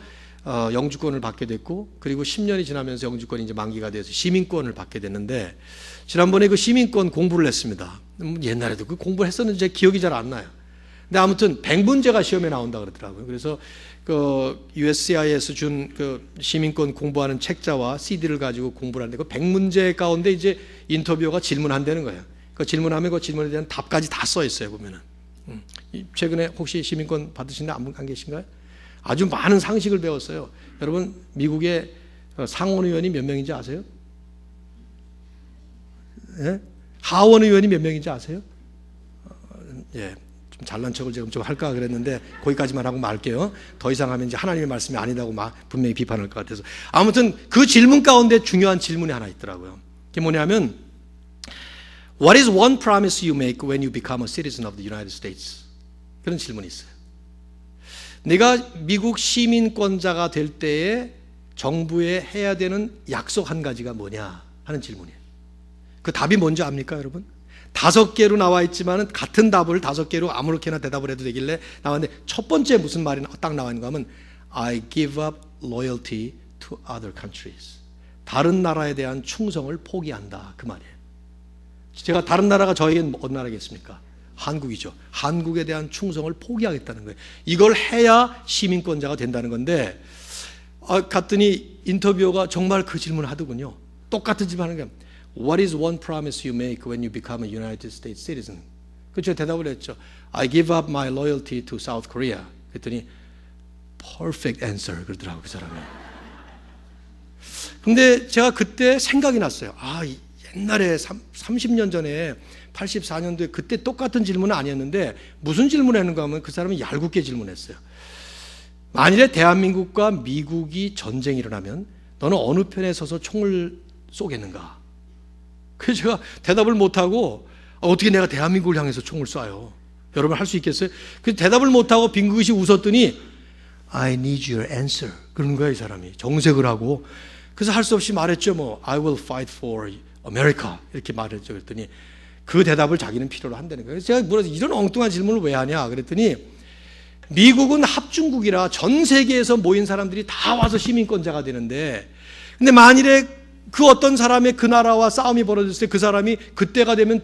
영주권을 받게 됐고, 그리고 10년이 지나면서 영주권이 이제 만기가 돼서 시민권을 받게 됐는데, 지난번에 그 시민권 공부를 했습니다. 옛날에도 그 공부를 했었는지 제 기억이 잘 안 나요. 근데 아무튼 100문제가 시험에 나온다 그러더라고요. 그래서 그 USCIS 준 그 시민권 공부하는 책자와 CD를 가지고 공부를 하는데, 그 100문제 가운데 이제 인터뷰어가 질문한다는 거예요. 그 질문하면 그 질문에 대한 답까지 다 써 있어요, 보면은. 최근에 혹시 시민권 받으신 분 안 계신가요? 아주 많은 상식을 배웠어요. 여러분, 미국의 상원 의원이 몇 명인지 아세요? 예? 하원 의원이 몇 명인지 아세요? 예. 좀 잘난 척을 지금 좀 할까 그랬는데 거기까지만 하고 말게요. 더 이상 하면 이제 하나님의 말씀이 아니라고 분명히 비판할 것 같아서. 아무튼 그 질문 가운데 중요한 질문이 하나 있더라고요. 그게 뭐냐면, What is one promise you make when you become a citizen of the United States? 그런 질문이 있어요. 내가 미국 시민권자가 될 때에 정부에 해야 되는 약속 한 가지가 뭐냐 하는 질문이에요. 그 답이 뭔지 압니까, 여러분? 5개로 나와 있지만 같은 답을 5개로 아무렇게나 대답을 해도 되길래 나왔는데, 첫 번째 무슨 말이 딱 나와 있는가 하면 I give up loyalty to other countries. 다른 나라에 대한 충성을 포기한다, 그 말이에요. 제가 다른 나라가 저에겐 어느 나라겠습니까? 한국이죠. 한국에 대한 충성을 포기하겠다는 거예요. 이걸 해야 시민권자가 된다는 건데, 갔더니 인터뷰어가 정말 그 질문을 하더군요. 똑같은 질문 하는 거예요. What is one promise you make when you become a United States citizen? 그렇죠. 대답을 했죠. I give up my loyalty to South Korea. 그랬더니 perfect answer 그러더라고요, 그 사람이. 근데 제가 그때 생각이 났어요. 옛날에 30년 전에 84년도에 그때 똑같은 질문은 아니었는데 무슨 질문을 했는가 하면 그 사람이 얄궂게 질문했어요. 만일에 대한민국과 미국이 전쟁이 일어나면 너는 어느 편에 서서 총을 쏘겠는가? 그래서 제가 대답을 못하고 어떻게 내가 대한민국을 향해서 총을 쏴요? 여러분 할 수 있겠어요? 그래서 대답을 못하고 빙긋이 웃었더니 I need your answer 그러는 거야, 이 사람이. 정색을 하고. 그래서 할 수 없이 말했죠. I will fight for America 이렇게 말했죠. 그랬더니 그 대답을 자기는 필요로 한다는 거예요. 제가 물어서 이런 엉뚱한 질문을 왜 하냐 그랬더니, 미국은 합중국이라 전 세계에서 모인 사람들이 다 와서 시민권자가 되는데, 근데 만일에 그 어떤 사람의 그 나라와 싸움이 벌어졌을 때 그 사람이 그때가 되면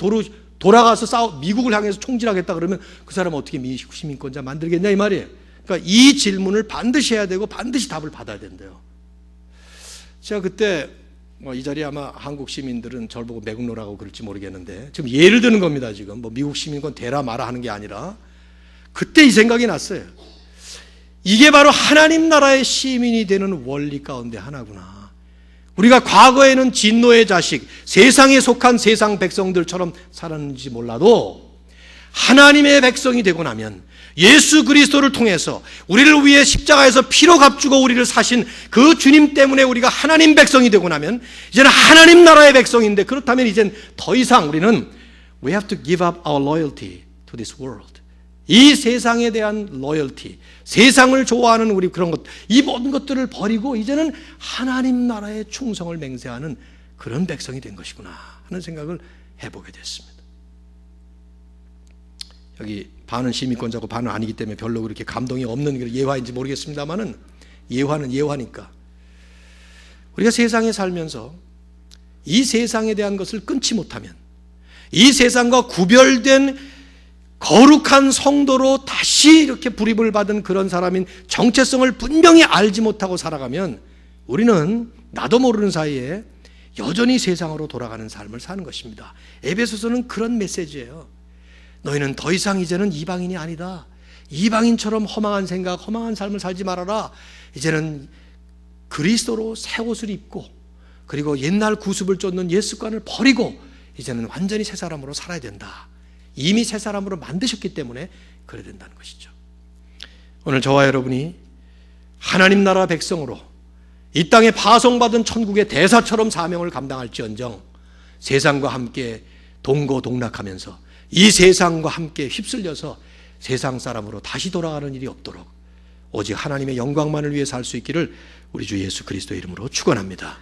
돌아가서 미국을 향해서 총질하겠다 그러면 그 사람은 어떻게 미국 시민권자 만들겠냐 이 말이에요. 그러니까 이 질문을 반드시 해야 되고 반드시 답을 받아야 된대요. 제가 그때 이 자리에 아마 한국 시민들은 저를 보고 매국노라고 그럴지 모르겠는데, 지금 예를 드는 겁니다. 지금 미국 시민권 되라 마라 하는 게 아니라 그때 이 생각이 났어요. 이게 바로 하나님 나라의 시민이 되는 원리 가운데 하나구나. 우리가 과거에는 진노의 자식, 세상에 속한 세상 백성들처럼 살았는지 몰라도 하나님의 백성이 되고 나면, 예수 그리스도를 통해서 우리를 위해 십자가에서 피로 값주고 우리를 사신 그 주님 때문에 우리가 하나님 백성이 되고 나면 이제는 하나님 나라의 백성인데, 그렇다면 이젠 더 이상 우리는 We have to give up our loyalty to this world. 이 세상에 대한 로열티, 세상을 좋아하는 우리 그런 것, 이 모든 것들을 버리고 이제는 하나님 나라의 충성을 맹세하는 그런 백성이 된 것이구나 하는 생각을 해보게 됐습니다. 여기 반은 시민권자고 반은 아니기 때문에 별로 그렇게 감동이 없는 예화인지 모르겠습니다만은, 예화는 예화니까 우리가 세상에 살면서 이 세상에 대한 것을 끊지 못하면, 이 세상과 구별된 거룩한 성도로 다시 이렇게 불입을 받은 그런 사람인 정체성을 분명히 알지 못하고 살아가면 우리는 나도 모르는 사이에 여전히 세상으로 돌아가는 삶을 사는 것입니다. 에베소서는 그런 메시지예요. 너희는 더 이상 이제는 이방인이 아니다. 이방인처럼 허망한 생각, 허망한 삶을 살지 말아라. 이제는 그리스도로 새 옷을 입고, 그리고 옛날 구습을 쫓는 옛 습관을 버리고 이제는 완전히 새 사람으로 살아야 된다. 이미 새 사람으로 만드셨기 때문에 그래야 된다는 것이죠. 오늘 저와 여러분이 하나님 나라 백성으로 이 땅에 파송받은 천국의 대사처럼 사명을 감당할지언정 세상과 함께 동고동락하면서 이 세상과 함께 휩쓸려서 세상 사람으로 다시 돌아가는 일이 없도록 오직 하나님의 영광만을 위해 살 수 있기를 우리 주 예수 그리스도의 이름으로 축원합니다.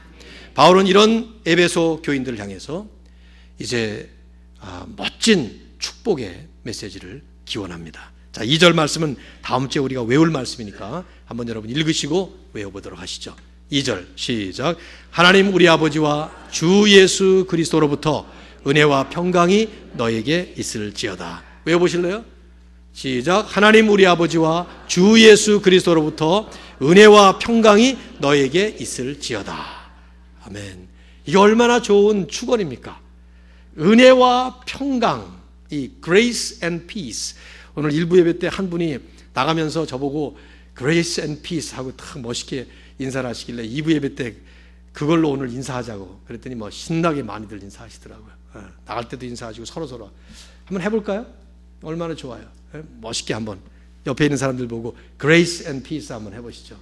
바울은 이런 에베소 교인들을 향해서 이제 멋진 축복의 메시지를 기원합니다. 자, 2절 말씀은 다음 주에 우리가 외울 말씀이니까 한번 여러분 읽으시고 외워보도록 하시죠. 2절 시작. 하나님 우리 아버지와 주 예수 그리스도로부터 은혜와 평강이 너에게 있을지어다. 외워보실래요? 시작. 하나님 우리 아버지와 주 예수 그리스도로부터 은혜와 평강이 너에게 있을지어다. 아멘. 이게 얼마나 좋은 축원입니까? 은혜와 평강, 이 grace and peace. 오늘 일부 예배 때 한 분이 나가면서 저보고 grace and peace 하고 딱 멋있게 인사를 하시길래 2부 예배 때 그걸로 오늘 인사하자고 그랬더니 뭐 신나게 많이들 인사하시더라고요. 나갈 때도 인사하시고 서로서로 한번 해볼까요? 얼마나 좋아요. 멋있게 한번 옆에 있는 사람들 보고 grace and peace 한번 해보시죠.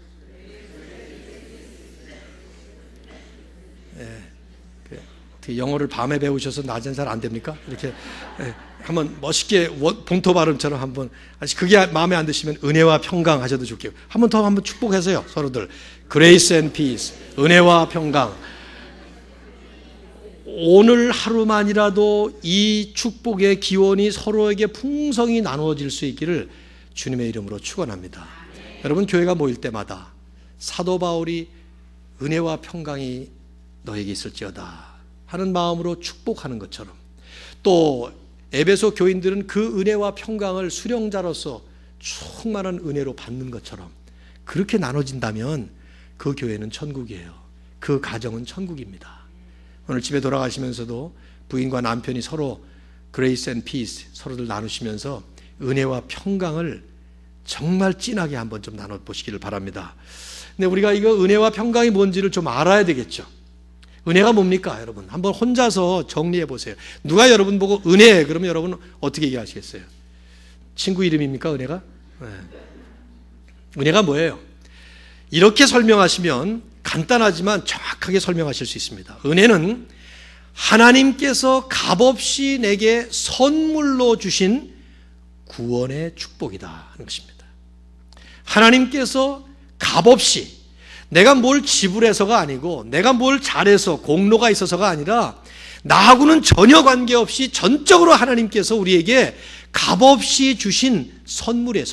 영어를 밤에 배우셔서 낮엔 잘 안 됩니까? 이렇게 한번 멋있게 본토 발음처럼 한번, 아직 그게 마음에 안 드시면 은혜와 평강 하셔도 좋게요. 한번 더 한번 축복하세요. 서로들 grace and peace, 은혜와 평강. 오늘 하루만이라도 이 축복의 기원이 서로에게 풍성히 나누어질 수 있기를 주님의 이름으로 축원합니다. 여러분, 교회가 모일 때마다 사도 바울이 은혜와 평강이 너에게 있을지어다 하는 마음으로 축복하는 것처럼, 또 에베소 교인들은 그 은혜와 평강을 수령자로서 충만한 은혜로 받는 것처럼 그렇게 나눠진다면 그 교회는 천국이에요. 그 가정은 천국입니다. 오늘 집에 돌아가시면서도 부인과 남편이 서로 grace and peace 서로들 나누시면서 은혜와 평강을 정말 진하게 한번 좀 나눠보시기를 바랍니다. 근데 우리가 이거 은혜와 평강이 뭔지를 좀 알아야 되겠죠. 은혜가 뭡니까, 여러분? 한번 혼자서 정리해 보세요. 누가 여러분 보고 은혜 그러면 여러분 어떻게 얘기하시겠어요? 친구 이름입니까, 은혜가? 네. 은혜가 뭐예요? 이렇게 설명하시면 간단하지만 정확하게 설명하실 수 있습니다. 은혜는 하나님께서 값없이 내게 선물로 주신 구원의 축복이다 하는 것입니다. 하나님께서 값없이, 내가 뭘 지불해서가 아니고 내가 뭘 잘해서 공로가 있어서가 아니라 나하고는 전혀 관계없이 전적으로 하나님께서 우리에게 값없이 주신 선물이에요.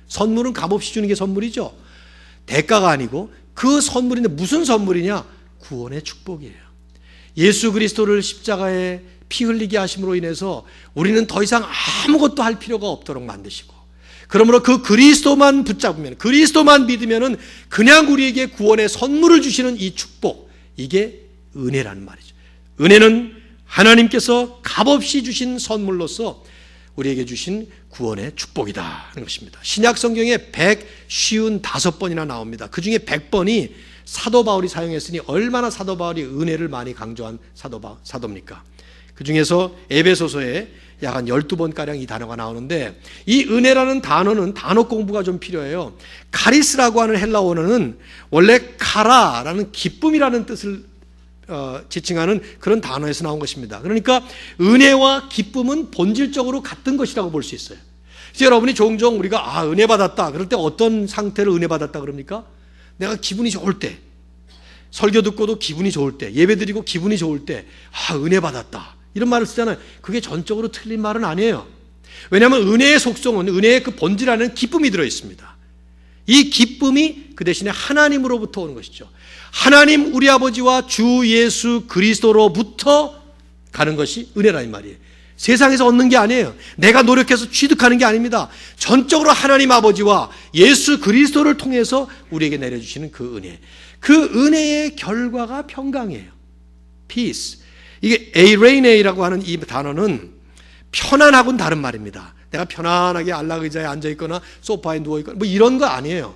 선물은 값없이 주는 게 선물이죠. 대가가 아니고 그 선물인데 무슨 선물이냐? 구원의 축복이에요. 예수 그리스도를 십자가에 피 흘리게 하심으로 인해서 우리는 더 이상 아무것도 할 필요가 없도록 만드시고, 그러므로 그 그리스도만 붙잡으면, 그리스도만 믿으면은 그냥 우리에게 구원의 선물을 주시는 이 축복, 이게 은혜라는 말이죠. 은혜는 하나님께서 값없이 주신 선물로서 우리에게 주신 구원의 축복이다 하는 것입니다. 신약 성경에 155번이나 나옵니다. 그 중에 100번이 사도 바울이 사용했으니 얼마나 사도 바울이 은혜를 많이 강조한 사도입니까? 그 중에서 에베소서에 약 한 12번가량 이 단어가 나오는데, 이 은혜라는 단어는 단어 공부가 좀 필요해요. 카리스라고 하는 헬라어 원어는 원래 카라라는 기쁨이라는 뜻을 지칭하는 그런 단어에서 나온 것입니다. 그러니까 은혜와 기쁨은 본질적으로 같은 것이라고 볼 수 있어요. 그래서 여러분이 종종 우리가 은혜 받았다 그럴 때 어떤 상태를 은혜 받았다 그럽니까? 내가 기분이 좋을 때, 설교 듣고도 기분이 좋을 때, 예배 드리고 기분이 좋을 때 은혜 받았다 이런 말을 쓰잖아요. 그게 전적으로 틀린 말은 아니에요. 왜냐하면 은혜의 속성은, 은혜의 그 본질 안에는 기쁨이 들어있습니다. 이 기쁨이 그 대신에 하나님으로부터 오는 것이죠. 하나님 우리 아버지와 주 예수 그리스도로부터 가는 것이 은혜라는 말이에요. 세상에서 얻는 게 아니에요. 내가 노력해서 취득하는 게 아닙니다. 전적으로 하나님 아버지와 예수 그리스도를 통해서 우리에게 내려주시는 그 은혜, 그 은혜의 결과가 평강이에요. peace. 이게 에이레이네이라고 하는 이 단어는 편안하고는 다른 말입니다. 내가 편안하게 안락 의자에 앉아있거나 소파에 누워있거나 뭐 이런 거 아니에요.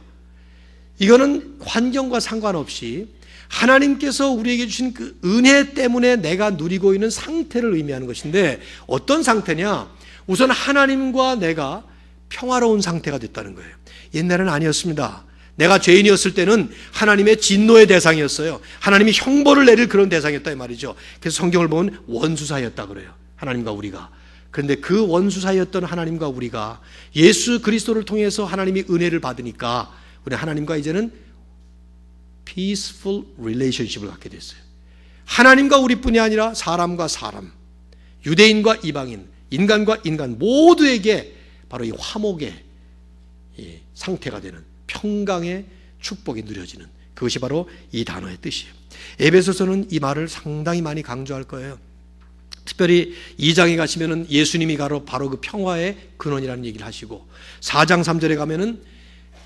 이거는 환경과 상관없이 하나님께서 우리에게 주신 그 은혜 때문에 내가 누리고 있는 상태를 의미하는 것인데, 어떤 상태냐? 우선 하나님과 내가 평화로운 상태가 됐다는 거예요. 옛날에는 아니었습니다. 내가 죄인이었을 때는 하나님의 진노의 대상이었어요. 하나님이 형벌을 내릴 그런 대상이었다 이 말이죠. 그래서 성경을 보면 원수 사이였다 그래요. 하나님과 우리가. 그런데 그 원수 사이였던 하나님과 우리가 예수 그리스도를 통해서 하나님이 은혜를 받으니까 우리 하나님과 이제는 peaceful relationship을 갖게 됐어요. 하나님과 우리뿐이 아니라 사람과 사람, 유대인과 이방인, 인간과 인간 모두에게 바로 이 화목의 이 상태가 되는 평강의 축복이 누려지는, 그것이 바로 이 단어의 뜻이에요. 에베소서는 이 말을 상당히 많이 강조할 거예요. 특별히 2장에 가시면은 예수님이 바로 그 평화의 근원이라는 얘기를 하시고, 4장 3절에 가면은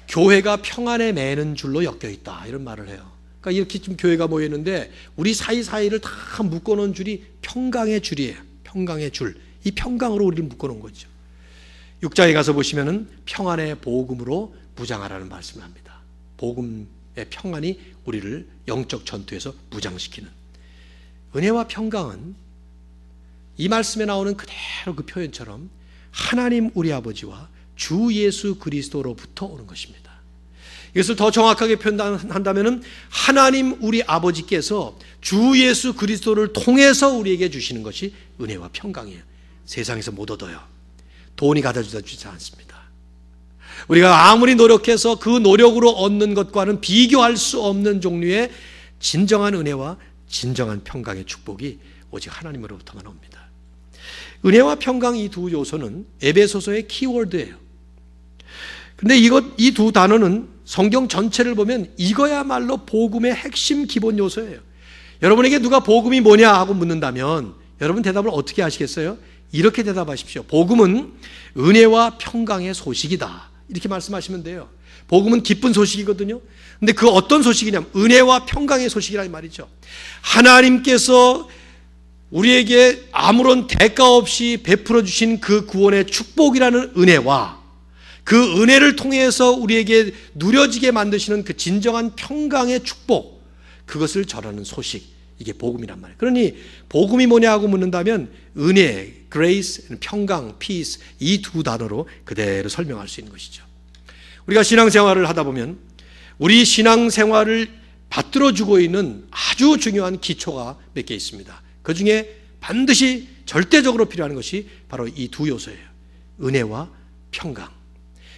교회가 평안에 매는 줄로 엮여 있다, 이런 말을 해요. 그러니까 이렇게 좀 교회가 모여 있는데 우리 사이사이를 다 묶어놓은 줄이 평강의 줄이에요. 평강의 줄. 이 평강으로 우리를 묶어놓은 거죠. 6장에 가서 보시면은 평안의 복음으로 무장하라는 말씀을 합니다. 복음의 평안이 우리를 영적 전투에서 무장시키는. 은혜와 평강은 이 말씀에 나오는 그대로 그 표현처럼 하나님 우리 아버지와 주 예수 그리스도로부터 오는 것입니다. 이것을 더 정확하게 표현한다면 하나님 우리 아버지께서 주 예수 그리스도를 통해서 우리에게 주시는 것이 은혜와 평강이에요. 세상에서 못 얻어요. 돈이 가져다 주지 않습니다. 우리가 아무리 노력해서 그 노력으로 얻는 것과는 비교할 수 없는 종류의 진정한 은혜와 진정한 평강의 축복이 오직 하나님으로부터만 옵니다. 은혜와 평강, 이 두 요소는 에베소서의 키워드예요. 근데 이 두 단어는 성경 전체를 보면 이거야말로 복음의 핵심 기본 요소예요. 여러분에게 누가 복음이 뭐냐 하고 묻는다면 여러분 대답을 어떻게 하시겠어요? 이렇게 대답하십시오. 복음은 은혜와 평강의 소식이다, 이렇게 말씀하시면 돼요. 복음은 기쁜 소식이거든요. 근데 그 어떤 소식이냐면 은혜와 평강의 소식이라는 말이죠. 하나님께서 우리에게 아무런 대가 없이 베풀어 주신 그 구원의 축복이라는 은혜와 그 은혜를 통해서 우리에게 누려지게 만드시는 그 진정한 평강의 축복, 그것을 전하는 소식, 이게 복음이란 말이에요. 그러니 복음이 뭐냐고 묻는다면 은혜, grace, 평강, peace, 이 두 단어로 그대로 설명할 수 있는 것이죠. 우리가 신앙생활을 하다 보면 우리 신앙생활을 받들어주고 있는 아주 중요한 기초가 몇 개 있습니다. 그 중에 반드시 절대적으로 필요한 것이 바로 이 두 요소예요. 은혜와 평강.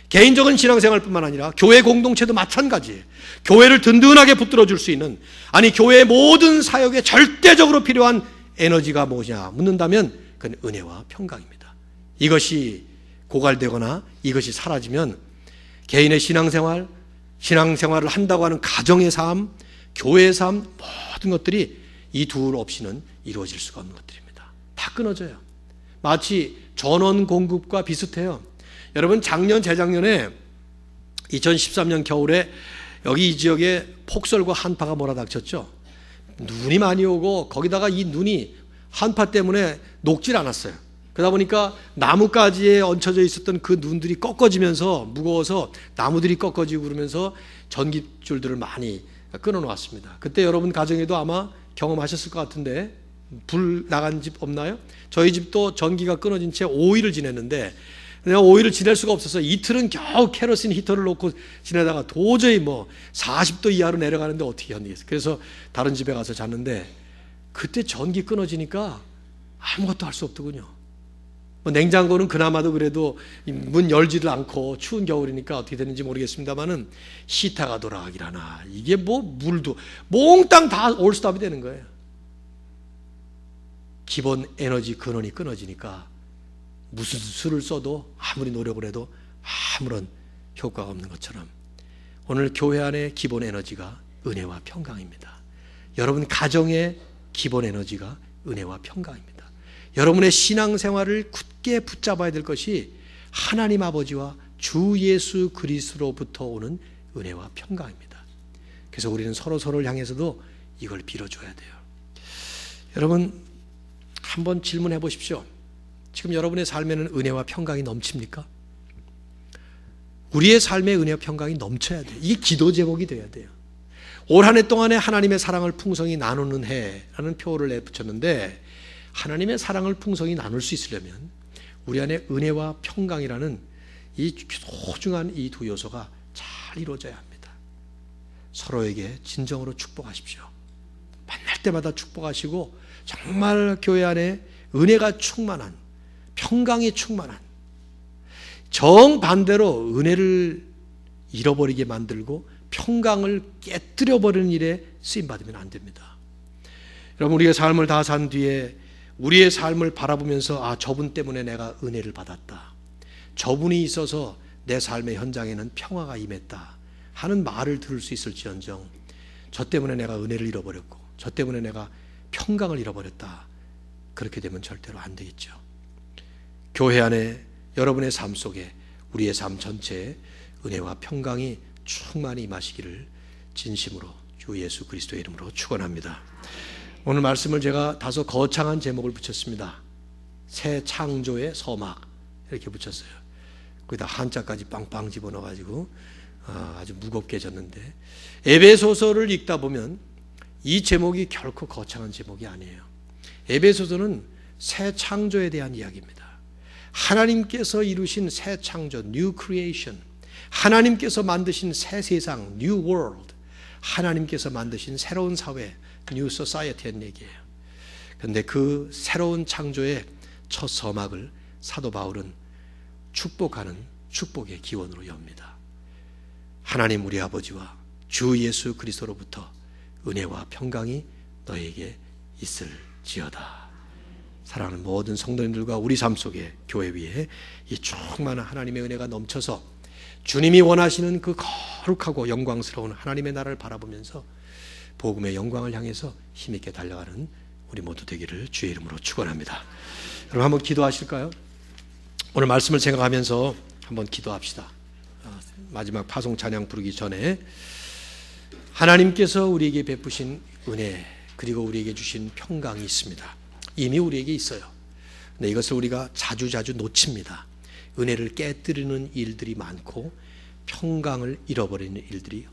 개인적인 신앙생활뿐만 아니라 교회 공동체도 마찬가지예요. 교회를 든든하게 붙들어줄 수 있는, 아니 교회의 모든 사역에 절대적으로 필요한 에너지가 뭐냐 묻는다면 그건 은혜와 평강입니다. 이것이 고갈되거나 이것이 사라지면 개인의 신앙생활을 한다고 하는 가정의 삶, 교회의 삶, 모든 것들이 이 둘 없이는 이루어질 수가 없는 것들입니다. 다 끊어져요. 마치 전원 공급과 비슷해요. 여러분, 작년 재작년에 2013년 겨울에 여기 이 지역에 폭설과 한파가 몰아닥쳤죠. 눈이 많이 오고 거기다가 이 눈이 한파 때문에 녹질 않았어요. 그러다 보니까 나뭇가지에 얹혀져 있었던 그 눈들이 꺾어지면서 무거워서 나무들이 꺾어지고 그러면서 전기줄들을 많이 끊어놓았습니다. 그때 여러분 가정에도 아마 경험하셨을 것 같은데, 불 나간 집 없나요? 저희 집도 전기가 끊어진 채 5일을 지냈는데 내가 5일을 지낼 수가 없어서 이틀은 겨우 케로신 히터를 놓고 지내다가 도저히 40도 이하로 내려가는데 어떻게 견디겠어요. 그래서 다른 집에 가서 잤는데 그때 전기 끊어지니까 아무것도 할 수 없더군요. 냉장고는 그나마도 그래도 문 열지를 않고 추운 겨울이니까 어떻게 되는지 모르겠습니다만은 히터가 돌아가길 하나, 이게 물도 몽땅 다 올스톱이 되는 거예요. 기본 에너지 근원이 끊어지니까 무슨 수를 써도 아무리 노력을 해도 아무런 효과가 없는 것처럼 오늘 교회 안의 기본 에너지가 은혜와 평강입니다. 여러분 가정의 기본 에너지가 은혜와 평강입니다. 여러분의 신앙생활을 굳게 붙잡아야 될 것이 하나님 아버지와 주 예수 그리스도로부터 오는 은혜와 평강입니다. 그래서 우리는 서로를 향해서도 이걸 빌어줘야 돼요. 여러분, 한번 질문해 보십시오. 지금 여러분의 삶에는 은혜와 평강이 넘칩니까? 우리의 삶에 은혜와 평강이 넘쳐야 돼요. 이게 기도 제목이 돼야 돼요. 올 한 해 동안에 하나님의 사랑을 풍성히 나누는 해라는 표어를 내붙였는데, 하나님의 사랑을 풍성히 나눌 수 있으려면 우리 안에 은혜와 평강이라는 이 소중한 이 두 요소가 잘 이루어져야 합니다. 서로에게 진정으로 축복하십시오. 만날 때마다 축복하시고 정말 교회 안에 은혜가 충만한, 평강이 충만한, 정반대로 은혜를 잃어버리게 만들고 평강을 깨뜨려버리는 일에 쓰임받으면 안 됩니다. 여러분, 우리의 삶을 다 산 뒤에 우리의 삶을 바라보면서 저분 때문에 내가 은혜를 받았다, 저분이 있어서 내 삶의 현장에는 평화가 임했다 하는 말을 들을 수 있을지언정 저 때문에 내가 은혜를 잃어버렸고 저 때문에 내가 평강을 잃어버렸다, 그렇게 되면 절대로 안 되겠죠. 교회 안에 여러분의 삶 속에 우리의 삶 전체에 은혜와 평강이 충만히 임하시기를 진심으로 주 예수 그리스도의 이름으로 축원합니다. 오늘 말씀을 제가 다소 거창한 제목을 붙였습니다. 새 창조의 서막 이렇게 붙였어요. 거기다 한자까지 빵빵 집어넣어가지고 아주 무겁게 졌는데, 에베소서를 읽다 보면 이 제목이 결코 거창한 제목이 아니에요. 에베소서는 새 창조에 대한 이야기입니다. 하나님께서 이루신 새 창조, New Creation, 하나님께서 만드신 새 세상, New World, 하나님께서 만드신 새로운 사회, New Society의 얘기예요. 그런데 그 새로운 창조의 첫 서막을 사도 바울은 축복하는 축복의 기원으로 엽니다. 하나님 우리 아버지와 주 예수 그리스도로부터 은혜와 평강이 너에게 있을지어다. 사랑하는 모든 성도님들과 우리 삶 속에 교회 위에 이 충만한 하나님의 은혜가 넘쳐서 주님이 원하시는 그 거룩하고 영광스러운 하나님의 나라를 바라보면서 복음의 영광을 향해서 힘있게 달려가는 우리 모두 되기를 주의 이름으로 축원합니다. 여러분 한번 기도하실까요? 오늘 말씀을 생각하면서 한번 기도합시다. 마지막 파송 찬양 부르기 전에 하나님께서 우리에게 베푸신 은혜 그리고 우리에게 주신 평강이 있습니다. 이미 우리에게 있어요. 근데 이것을 우리가 자주자주 놓칩니다. 은혜를 깨뜨리는 일들이 많고 평강을 잃어버리는 일들이